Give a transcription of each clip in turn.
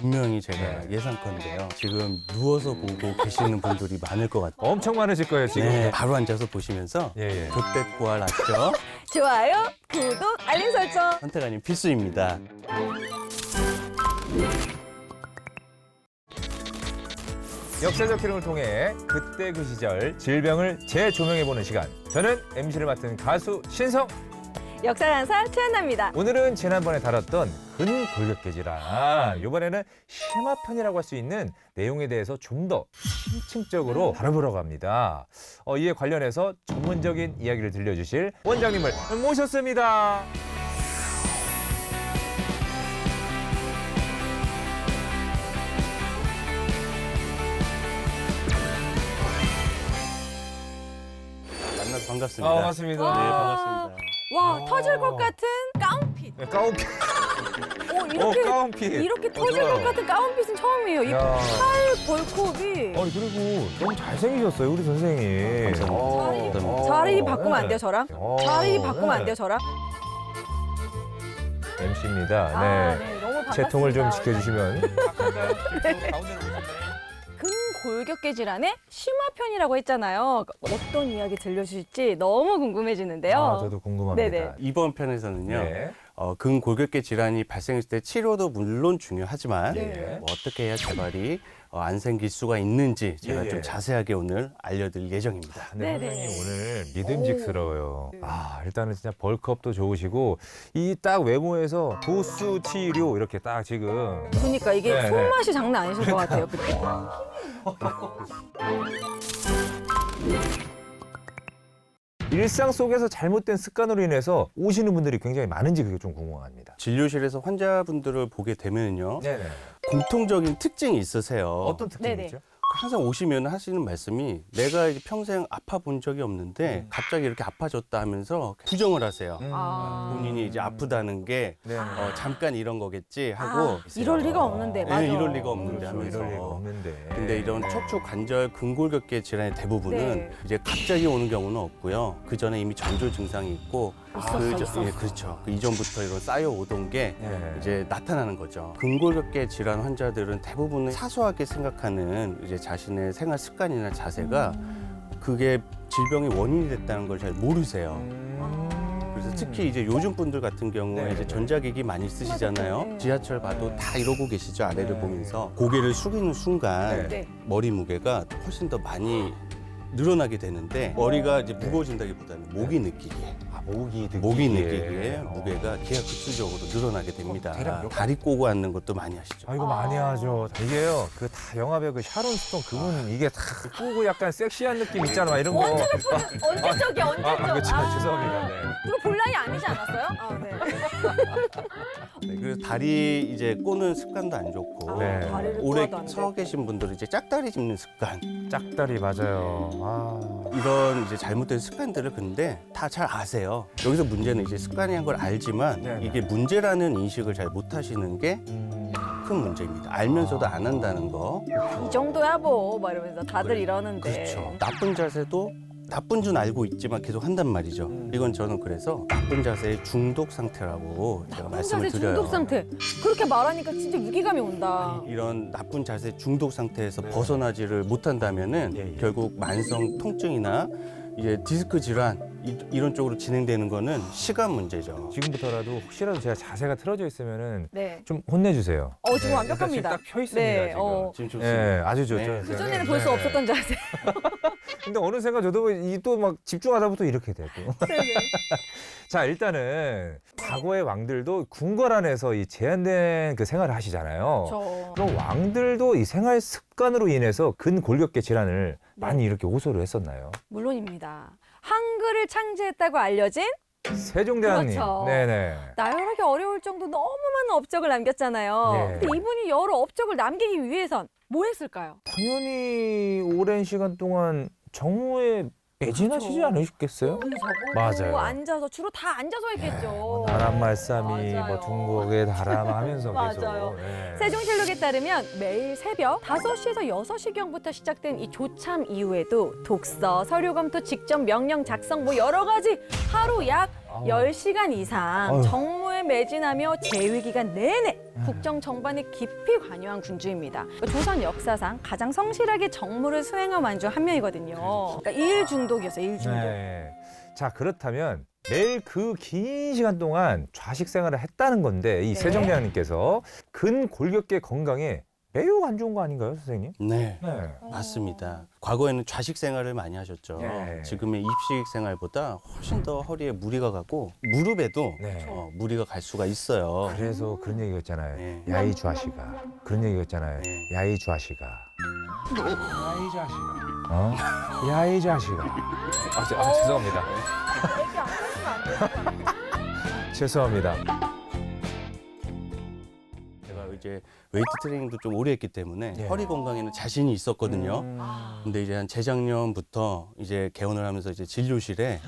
분명히 제가 예상컨대요. 지금 누워서 보고 계시는 분들이 많을 것 같아요. 엄청 많으실 거예요, 지금. 네, 바로 앉아서 보시면서 예, 예. 족대꾸알 아시죠? 좋아요, 구독, 알림 설정. 선택 아닌 필수입니다. 역사적 흐름을 통해 그때 그 시절 질병을 재조명해보는 시간. 저는 MC를 맡은 가수 신성. 역사간사 최한나입니다. 오늘은 지난번에 다뤘던 근골격계 질환. 이번에는 심화편이라고 할 수 있는 내용에 대해서 좀 더 심층적으로 다뤄보려고 합니다. 이에 관련해서 전문적인 이야기를 들려주실 원장님을 모셨습니다. 만나서 반갑습니다. 반갑습니다. 네, 반갑습니다. 와, 터질 것 같은 가운핏. 네, 가운핏. 이렇게 가운핏. 이렇게 터질 좋아요. 것 같은 가운핏은 처음이에요. 이 야. 팔 벌크업이 그리고 너무 잘생기셨어요, 우리 선생님. 감사합니다. 자리 바꾸면 안 돼요, 저랑? 자리 바꾸면 안 네. 돼요, 저랑? MC입니다. 아, 네. 네, 너무 반갑습니다. 채통을 좀 지켜주시면. 근골격계 질환의 심화편이라고 했잖아요. 어떤 이야기 들려주실지 너무 궁금해지는데요. 저도 궁금합니다. 네네. 이번 편에서는요. 네. 근골격계 질환이 발생했을 때 치료도 물론 중요하지만 네. 뭐 어떻게 해야 재발이 안 생길 수가 있는지 제가 예, 예. 좀 자세하게 오늘 알려드릴 예정입니다. 네, 네네. 선생님 오늘 믿음직스러워요. 네. 일단은 진짜 벌크업도 좋으시고 이 딱 외모에서 도수 치료 이렇게 딱 지금 그러니까 이게 네, 손맛이 장난 아니실 것 같아요. 그때. 일상 속에서 잘못된 습관으로 인해서 오시는 분들이 굉장히 많은지 그게 좀 궁금합니다. 진료실에서 환자분들을 보게 되면요. 네네. 공통적인 특징이 있으세요. 어떤 특징이죠? 항상 오시면 하시는 말씀이 내가 이제 평생 아파 본 적이 없는데 갑자기 이렇게 아파졌다 하면서 부정을 하세요. 아. 본인이 이제 아프다는 게 네. 잠깐 이런 거겠지 하고 이럴 리가 없는데, 맞아. 이럴 리가 없는데 그렇죠. 하면서 이럴 리가 없는데. 근데 이런 척추 관절 근골격계 질환의 대부분은 네. 이제 갑자기 오는 경우는 없고요. 그 전에 이미 전조 증상이 있고 있었어. 예, 그렇죠. 그 이전부터 이런 쌓여 오던 게 네. 이제 나타나는 거죠. 근골격계 질환 환자들은 대부분 사소하게 생각하는 이제 자신의 생활 습관이나 자세가 그게 질병의 원인이 됐다는 걸 잘 모르세요. 그래서 특히 이제 요즘 분들 같은 경우에 네, 이제 네. 전자기기 많이 쓰시잖아요. 네. 지하철 봐도 다 이러고 계시죠. 아래를 네. 보면서 고개를 숙이는 순간 네. 머리 무게가 훨씬 더 많이 늘어나게 되는데 머리가 이제 무거워진다기보다는 목이 느끼기에 목이 느끼기에 무게가 기하급수적으로 늘어나게 됩니다. 대략 몇 다리 꼬고 앉는 것도 많이 하시죠. 이거 많이 하죠. 이게요. 그 다 영화배우 그 샤론 스톤 그분 이게 다 꾸고 약간 섹시한 느낌 있잖아. 이런 거. 언제적이야, 언제적. 그렇죠. 죄송합니다. 네. 이거 볼 나이 아니지 않았어요? 네. 네, 그래서 다리 이제 꼬는 습관도 안 좋고 네. 다리를 오래 꼬아도 안 돼. 서 계신 분들은 이제 짝다리 짚는 습관 짝다리 맞아요. 이런 이제 잘못된 습관들을 근데 다 잘 아세요. 여기서 문제는 이제 습관이란 걸 알지만 네. 이게 문제라는 인식을 잘 못 하시는 게 큰 문제입니다. 알면서도 안 한다는 거. 이 정도야 뭐, 막 이러면서 다들 이러는데. 그렇죠. 나쁜 자세도 나쁜 줄 알고 있지만 계속 한단 말이죠. 이건 저는 그래서 나쁜 자세의 중독 상태라고 제가 말씀을 자세 드려요. 중독 상태. 그렇게 말하니까 진짜 위기감이 온다. 이런 나쁜 자세 중독 상태에서 벗어나지를 못한다면은 예, 예. 결국 만성 통증이나 이제 디스크 질환 이런 쪽으로 진행되는 거는 시간 문제죠. 지금부터라도 혹시라도 제가 자세가 틀어져 있으면은 네. 좀 혼내주세요. 지금 완벽합니다. 지금 딱 펴 있습니다. 네, 지금. 지금 좋습니다. 네, 아주 좋죠. 네. 그전에는 볼 수 없었던 자세. 근데 어느샌가 저도 또 막 집중하다부터 이렇게 되고. 자, 일단은 과거의 왕들도 궁궐 안에서 이 제한된 그 생활을 하시잖아요. 그럼 왕들도 이 생활 습관으로 인해서 근골격계 질환을 많이 이렇게 호소를 했었나요? 물론입니다. 한글을 창제했다고 알려진 세종대왕님. 그렇죠. 네네. 나열하기 어려울 정도 너무 많은 업적을 남겼잖아요. 네. 근데 이분이 여러 업적을 남기기 위해선 뭐 했을까요? 당연히 오랜 시간 동안 정무에 매진하시지 그렇죠. 않으셨겠어요? 적어도 맞아요. 앉아서 주로 다 앉아서 했겠죠. 나란 말싸미, 맞아요. 뭐 둥국의 다람아 하면서 계속. 맞아요. 네. 세종실록에 따르면 매일 새벽 5시에서 6시경부터 시작된 이 조참 이후에도 독서, 서류 검토, 직접 명령 작성 뭐 여러 가지 하루 약 10시간 이상 아유. 정무에 군사를 매진하며 재위 기간 내내 국정 정반에 깊이 관여한 군주입니다. 조선 역사상 가장 성실하게 정무를 수행한 왕 중 한 명이거든요. 그러니까 일 중독이었어요. 일 중독. 네. 자, 그렇다면 매일 그 긴 시간 동안 좌식 생활을 했다는 건데 이 네. 세종대왕님께서 근골격계 건강에 매우 안 좋은 거 아닌가요, 선생님? 네. 네. 맞습니다. 과거에는 좌식 생활을 많이 하셨죠. 네. 지금의 입식 생활보다 훨씬 더 허리에 무리가 가고 무릎에도 네. 무리가 갈 수가 있어요. 그래서 그런 얘기가 있잖아요. 네. 야, 이 좌식아. 그런 얘기가 있잖아요. 네. 야, 이 좌식아. 야, 이 자식아. 어? 야, 이 자식아. 죄송합니다. 죄송합니다. 제가 이제 웨이트 트레이닝도 좀 오래 했기 때문에 예. 허리 건강에는 자신이 있었거든요. 아. 근데 이제 한 재작년부터 이제 개원을 하면서 이제 진료실에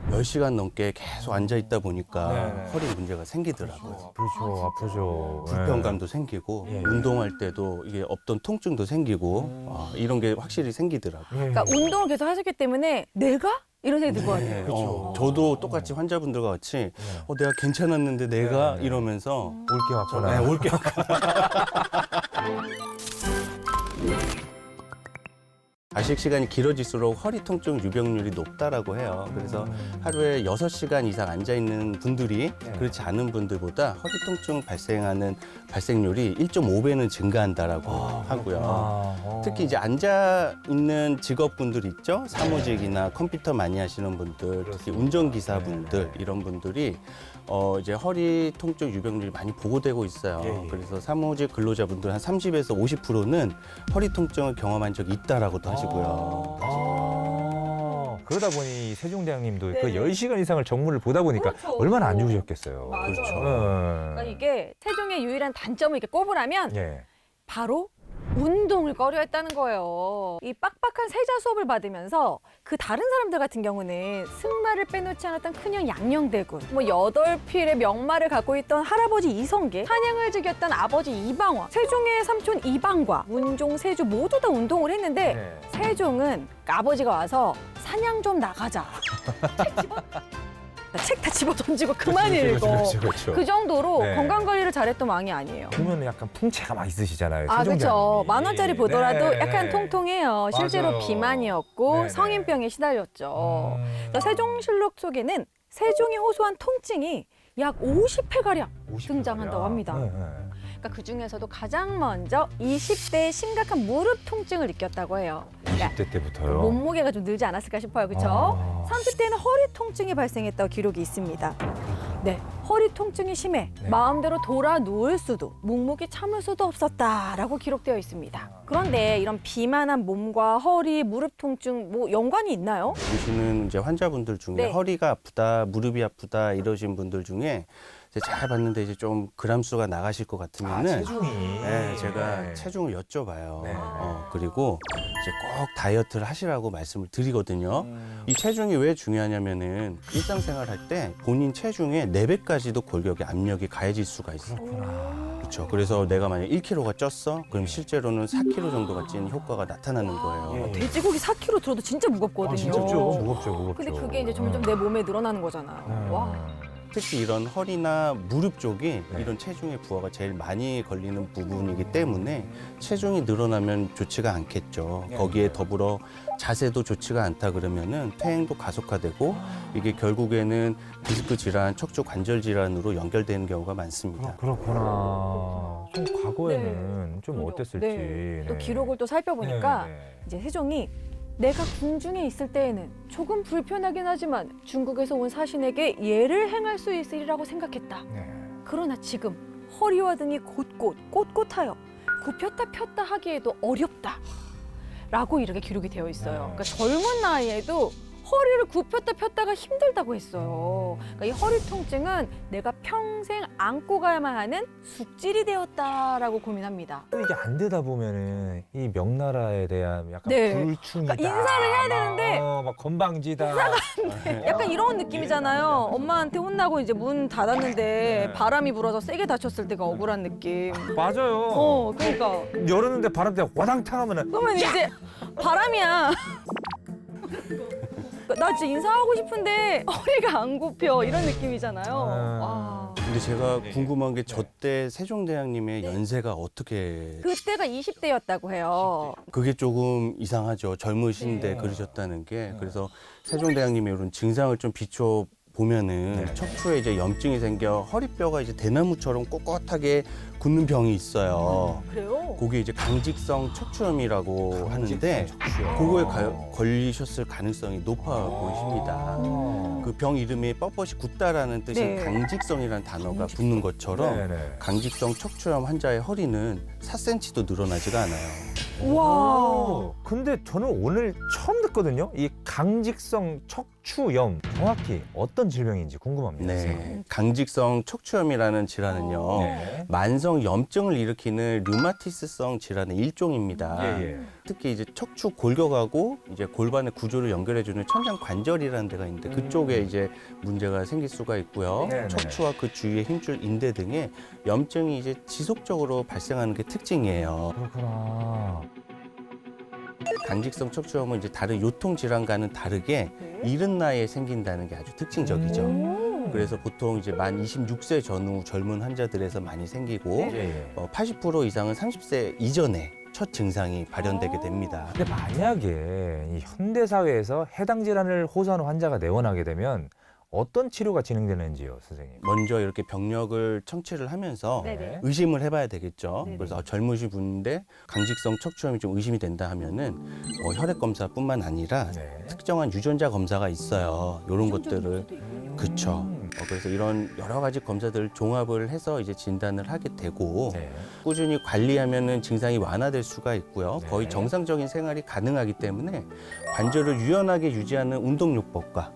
10시간 넘게 계속 앉아 있다 보니까 네. 허리 문제가 생기더라고요. 그렇죠, 아프죠. 불편감도 생기고 예. 운동할 때도 이게 없던 통증도 생기고 이런 게 확실히 생기더라고요. 예. 그러니까 운동을 계속 하셨기 때문에 내가? 이런 생각이 들 것 같아요. 네, 그렇죠. 저도 똑같이 환자분들과 같이 내가 괜찮았는데 내가 네. 이러면서 올게 왔구나. 네, 올게요. 좌식 시간이 길어질수록 허리 통증 유병률이 높다라고 해요. 그래서 하루에 6시간 이상 앉아 있는 분들이 그렇지 않은 분들보다 허리 통증 발생하는 발생률이 1.5배는 증가한다라고 하고요. 특히 이제 앉아 있는 직업분들 있죠? 사무직이나 컴퓨터 많이 하시는 분들, 특히 운전기사분들 이런 분들이 이제 허리 통증 유병률이 많이 보고되고 있어요. 예. 그래서 사무직 근로자분들 한 30에서 50%는 허리 통증을 경험한 적이 있다라고도 하시고요. 그러다 보니 세종대왕님도 네. 그 10시간 이상을 정무를 보다 보니까 그렇죠. 얼마나 안 좋으셨겠어요. 맞아요. 그렇죠. 그러니까 이게 세종의 유일한 단점을 이렇게 꼽으라면 예. 바로 운동을 꺼려했다는 거예요. 이 빡빡한 세자 수업을 받으면서 그 다른 사람들 같은 경우는 승마를 빼놓지 않았던 큰형 양녕대군, 뭐 8필의 명마를 갖고 있던 할아버지 이성계, 사냥을 즐겼던 아버지 이방화, 세종의 삼촌 이방과, 문종, 세주 모두 다 운동을 했는데 네. 세종은 아버지가 와서 사냥 좀 나가자. 책 다 집어 던지고 그만 읽어. 그렇죠. 그 정도로 네. 건강 관리를 잘했던 왕이 아니에요. 보면 약간 풍채가 막 있으시잖아요. 아, 그렇죠. 세종대왕님이. 10,000원짜리 보더라도 네, 약간 네. 통통해요. 실제로 맞아요. 비만이었고 네, 성인병에 시달렸죠. 그래서 세종실록 속에는 세종이 호소한 통증이 약 50회가량 50 등장한다고 합니다. 네, 네. 그러니까 그 중에서도 가장 먼저 20대의 심각한 무릎 통증을 느꼈다고 해요. 그러니까 20대 때부터요. 몸무게가 좀 늘지 않았을까 싶어요. 그렇죠? 아. 30대에는 허리 통증이 발생했다고 기록이 있습니다. 네, 허리 통증이 심해 네. 마음대로 돌아 누울 수도 묵묵히 참을 수도 없었다라고 기록되어 있습니다. 그런데 이런 비만한 몸과 허리, 무릎 통증 뭐 연관이 있나요? 보시는 이제 환자분들 중에 네. 허리가 아프다, 무릎이 아프다 이러신 분들 중에 이제 잘 봤는데 이제 좀 그람 수가 나가실 것 같으면은 체중이. 네, 제가 네. 체중을 여쭤봐요. 네. 그리고 이제 꼭 다이어트를 하시라고 말씀을 드리거든요. 이 체중이 왜 중요하냐면은 일상생활 할 때 본인 체중의 4배까지도 골격의 압력이 가해질 수가 있어요. 그렇구나. 그렇죠. 그래서 내가 만약 1kg가 쪘어? 그럼 실제로는 4kg 정도가 찐 효과가 나타나는 거예요. 돼지고기 4kg 들어도 진짜 무겁거든요. 진짜 무겁죠. 근데 그게 이제 점점 내 몸에 늘어나는 거잖아요. 와. 특히 이런 허리나 무릎 쪽이 네. 이런 체중의 부하가 제일 많이 걸리는 부분이기 때문에 체중이 늘어나면 좋지가 않겠죠. 네. 거기에 더불어 자세도 좋지가 않다 그러면은 퇴행도 가속화되고 이게 결국에는 디스크 질환, 척추 관절 질환으로 연결되는 경우가 많습니다. 그렇구나. 좀 과거에는 좀 그럼요. 어땠을지. 네. 또 네. 기록을 또 살펴보니까 네, 네. 이제 세종이 내가 궁중에 있을 때에는 조금 불편하긴 하지만 중국에서 온 사신에게 예를 행할 수 있으리라고 생각했다. 네. 그러나 지금 허리와 등이 곳곳 꼿꼿하여 굽혔다 폈다 하기에도 어렵다. 라고 이렇게 기록이 되어 있어요. 그러니까 젊은 나이에도 허리를 굽혔다 폈다가 힘들다고 했어요. 그러니까 이 허리 통증은 내가 평생 안고 가야만 하는 숙질이 되었다라고 고민합니다. 또 이게 안 되다 보면은 이 명나라에 대한 약간 네. 불충이다. 그러니까 인사를 해야 되는데 막 건방지다. 약간 이런 느낌이잖아요. 엄마한테 혼나고 이제 문 닫았는데 네. 바람이 불어서 세게 다쳤을 때가 억울한 느낌. 맞아요. 그러니까. 열었는데 바람 때문에 와당탕 하면은 그러면 이제 바람이야. 나 진짜 인사하고 싶은데 허리가 안 굽혀 이런 느낌이잖아요. 와. 근데 제가 네. 궁금한 게 네. 저 때 세종대왕님의 네. 연세가 어떻게 그때가 20대였다고 해요. 그게 조금 이상하죠. 젊으신데 네. 그러셨다는 게. 그래서 세종대왕님의 이런 증상을 좀 비춰 보면은 네. 척추에 이제 염증이 생겨 허리뼈가 이제 대나무처럼 꼿꼿하게 굳는 병이 있어요. 그래요? 그게 이제 강직성 척추염이라고 하는데 척추요. 그거에 걸리셨을 가능성이 높아 보이십니다. 그 병 이름이 뻣뻣이 굳다라는 뜻인 네. 강직성이라는 단어가 붙는 것처럼 네네. 강직성 척추염 환자의 허리는 4cm도 늘어나지가 않아요. 와. 근데 저는 오늘 처음 듣거든요. 이 강직성 척추염 정확히 어떤 질병인지 궁금합니다. 네, 강직성 척추염이라는 질환은요. 네. 만성 염증을 일으키는 류마티스성 질환의 일종입니다. 예, 예. 특히 이제 척추 골격하고 이제 골반의 구조를 연결해주는 천장 관절이라는 데가 있는데 그쪽에 이제 문제가 생길 수가 있고요. 네네. 척추와 그 주위의 힘줄 인대 등에 염증이 이제 지속적으로 발생하는 게 특징이에요. 그렇구나. 강직성 척추염은 이제 다른 요통 질환과는 다르게 이른 나이에 생긴다는 게 아주 특징적이죠. 오. 그래서 보통 이제 만 26세 전후 젊은 환자들에서 많이 생기고 예, 예. 80% 이상은 30세 이전에 첫 증상이 발현되게 됩니다. 근데 만약에 이 현대 사회에서 해당 질환을 호소하는 환자가 내원하게 되면 어떤 치료가 진행되는지요, 선생님? 먼저 이렇게 병력을 청취를 하면서 네네. 의심을 해봐야 되겠죠. 네네. 그래서 젊으신 분인데 강직성 척추염이 좀 의심이 된다 하면은 혈액 검사뿐만 아니라 네. 특정한 유전자 검사가 있어요. 이런 것들을 그쵸. 음. 그래서 이런 여러 가지 검사들을 종합을 해서 이제 진단을 하게 되고 네. 꾸준히 관리하면은 증상이 완화될 수가 있고요. 네. 거의 정상적인 생활이 가능하기 때문에 관절을 유연하게 유지하는 운동요법과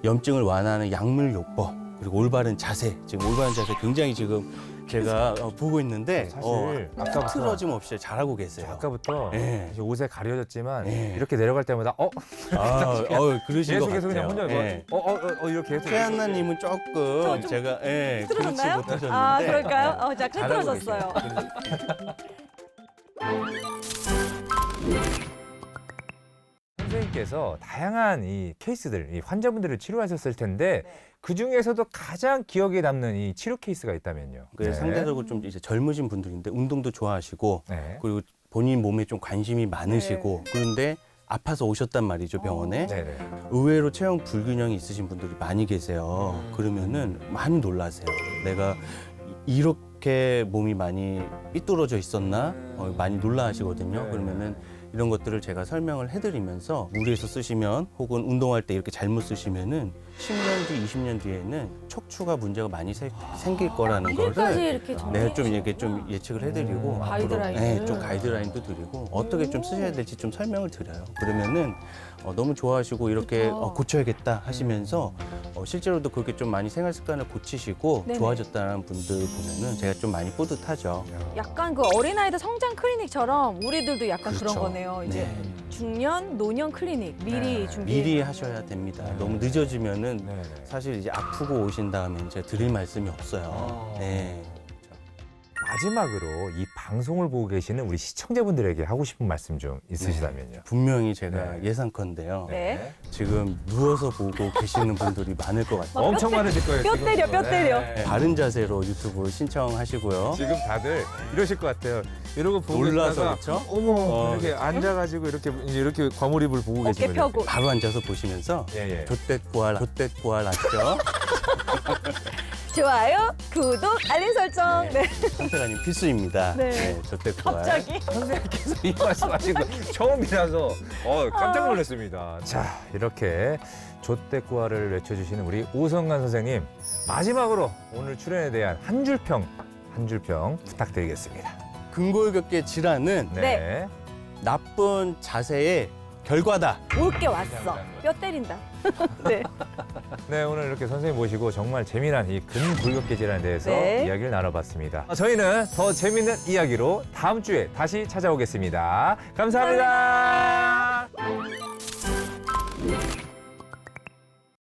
염증을 완화하는 약물요법 그리고 올바른 자세 지금 올바른 자세 굉장히 지금 제가 보고 있는데 사실 아까부터 틀어짐 없이 잘하고 계세요. 아까부터 네. 이제 옷에 가려졌지만 네. 이렇게 내려갈 때마다 그러신 것 계속해서 같아요. 그냥 혼자 예. 이렇게 해서 최한나님은 조금 좀 제가 그렇지 틀어졌나요? 못하셨는데 아, 그럴까요? 자, 잘하고 틀어졌어요. 계세요. 선생님께서 다양한 이 케이스들, 이 환자분들을 치료하셨을 텐데 그 중에서도 가장 기억에 남는 이 치료 케이스가 있다면요. 그 상대적으로 좀 이제 젊으신 분들인데 운동도 좋아하시고 네. 그리고 본인 몸에 좀 관심이 많으시고 그런데 아파서 오셨단 말이죠 병원에. 네네. 의외로 체형 불균형이 있으신 분들이 많이 계세요. 그러면은 많이 놀라세요. 내가 이렇게 몸이 많이 삐뚤어져 있었나? 많이 놀라하시거든요. 네. 그러면은 이런 것들을 제가 설명을 해드리면서 무리해서 쓰시면 혹은 운동할 때 이렇게 잘못 쓰시면은 10년 뒤, 20년 뒤에는 척추가 문제가 많이 생길 거라는 이게까지 거를 이렇게 네, 좀 이렇게 좀 예측을 해드리고 가이드라인을. 네, 좀 가이드라인도 드리고 어떻게 좀 쓰셔야 될지 좀 설명을 드려요. 그러면은 너무 좋아하시고 이렇게 좋다. 고쳐야겠다 하시면서 실제로도 그렇게 좀 많이 생활 습관을 고치시고 네네. 좋아졌다는 분들 보면은 제가 좀 많이 뿌듯하죠. 약간 그 어린아이들 성장 클리닉처럼 우리들도 약간 그런 그렇죠. 거네요. 이제 네. 중년, 노년 클리닉 미리 네. 준비. 미리 하셔야 됩니다. 너무 늦어지면은 네네. 사실 이제 아프고 오신 다음에 이제 드릴 말씀이 없어요. 네. 마지막으로 이 방송을 보고 계시는 우리 시청자분들에게 하고 싶은 말씀 좀 있으시다면요. 분명히 제가 네. 예상컨대요. 네. 지금 누워서 보고 계시는 분들이 많을 것 같아요. 엄청 많으실 거예요. 뼈 지금. 때려, 뼈 때려. 네. 바른 자세로 유튜브 신청하시고요. 지금 다들 이러실 것 같아요. 이러고 보고 놀라서 있다가 그렇죠? 어머 이렇게 앉아가지고 이렇게 과몰입을 보고 어깨 계시면 펴고. 바로 앉아서 보시면서 예예. 좆댓구알 아시죠? 좋아요, 구독, 알림 설정. 네. 선택아님 필수입니다. 네. 좆댓구알. 갑자기. 선생님께서 이 말씀하신 거 처음이라서 깜짝 놀랐습니다. 자 이렇게 좆대꾸아를 외쳐주시는 우리 오성관 선생님 마지막으로 오늘 출연에 대한 한 줄평 부탁드리겠습니다. 근골격계 질환은 네. 나쁜 자세의 결과다. 올 게 왔어. 뼈 때린다. 네. 네, 오늘 이렇게 선생님 모시고 정말 재미난 이 근골격계 질환에 대해서 네. 이야기를 나눠봤습니다. 저희는 더 재미있는 이야기로 다음 주에 다시 찾아오겠습니다. 감사합니다.